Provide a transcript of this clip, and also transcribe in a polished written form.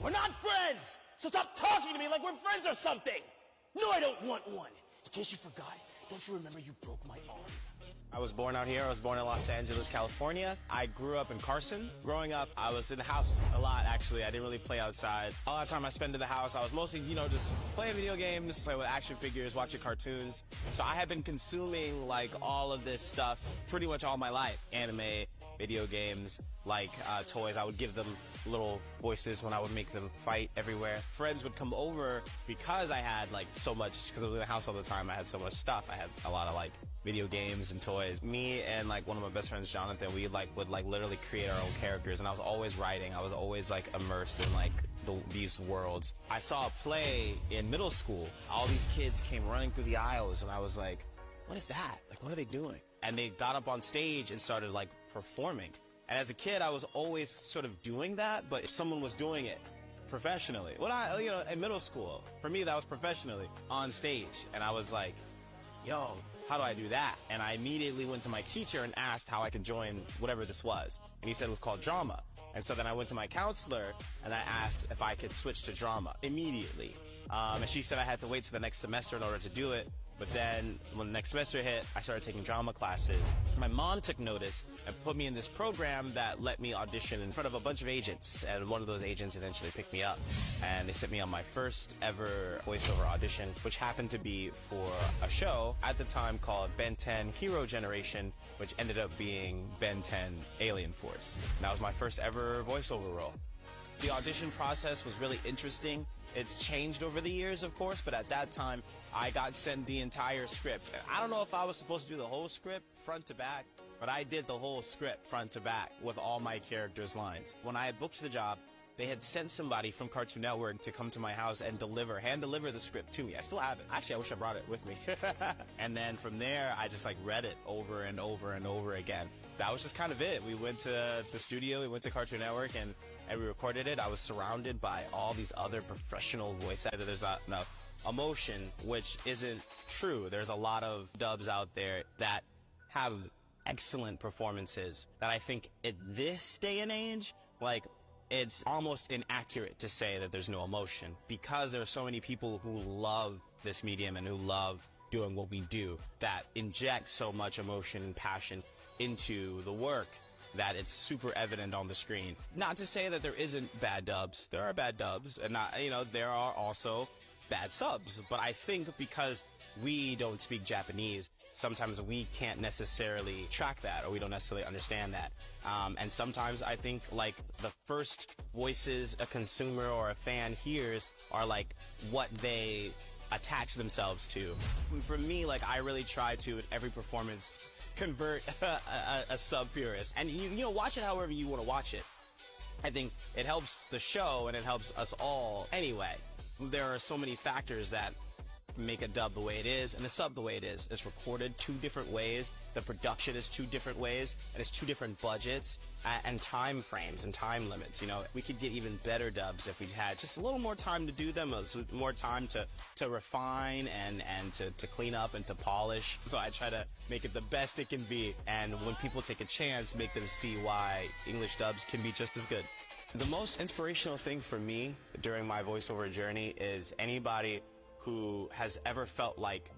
We're not friends! So stop talking to me like we're friends or something! No, I don't want one! In case you forgot, don't you remember you broke my arm? I was born out here. I was born in Los Angeles, California. I grew up in Carson. Growing up, I was in the house a lot, actually. I didn't really play outside. A lot of time I spent in the house, I was mostly, just playing video games, playing with action figures, watching cartoons. So I had been consuming, all of this stuff pretty much all my life. Anime, video games, toys. I would give them little voices when I would make them fight everywhere. Friends would come over because I had, so much, because I was in the house all the time. I had so much stuff. I had a lot of, video games and toys. Me and one of my best friends, Jonathan, we would literally create our own characters, and I was always writing. I was always immersed in these worlds. I saw a play in middle school. All these kids came running through the aisles, and I was like, what is that? What are they doing? And they got up on stage and started performing. And as a kid, I was always sort of doing that, but if someone was doing it professionally, in middle school, for me that was professionally on stage, and I was like, yo, how do I do that? And I immediately went to my teacher and asked how I could join whatever this was. And he said it was called drama. And so then I went to my counselor and I asked if I could switch to drama immediately. And she said I had to wait till the next semester in order to do it. But then when the next semester hit, I started taking drama classes. My mom took notice and put me in this program that let me audition in front of a bunch of agents. And one of those agents eventually picked me up. And they sent me on my first ever voiceover audition, which happened to be for a show at the time called Ben 10 Hero Generation, which ended up being Ben 10 Alien Force. And that was my first ever voiceover role. The audition process was really interesting. It's changed over the years, of course, but at that time, I got sent the entire script. I don't know if I was supposed to do the whole script front to back, but I did the whole script front to back with all my characters' lines. When I had booked the job, they had sent somebody from Cartoon Network to come to my house and hand deliver the script to me. I still have it. Actually, I wish I brought it with me. And then from there, I just read it over and over and over again. That was just kind of it. We went to the studio, we went to Cartoon Network, and we recorded it. I was surrounded by all these other professional voice actors. There's no emotion, which isn't true. There's a lot of dubs out there that have excellent performances that I think at this day and age, it's almost inaccurate to say that there's no emotion, because there are so many people who love this medium and who love doing what we do that inject so much emotion and passion into the work that it's super evident on the screen. Not to say that there isn't bad dubs. There are bad dubs, and there are also bad subs. But I think because we don't speak Japanese, sometimes we can't necessarily track that, or we don't necessarily understand that. And sometimes I think the first voices a consumer or a fan hears are what they attach themselves to. For me, I really try to, in every performance, convert a sub purist. And watch it however you want to watch it. I think it helps the show and it helps us all anyway. There are so many factors that make a dub the way it is and a sub the way it is. It's recorded two different ways, the production is two different ways, and it's two different budgets and time frames and time limits. We could get even better dubs if we had just a little more time to do them, more time to refine and to clean up and to polish. So I try to make it the best it can be, and when people take a chance, make them see why English dubs can be just as good. The most inspirational thing for me during my voiceover journey is anybody who has ever felt like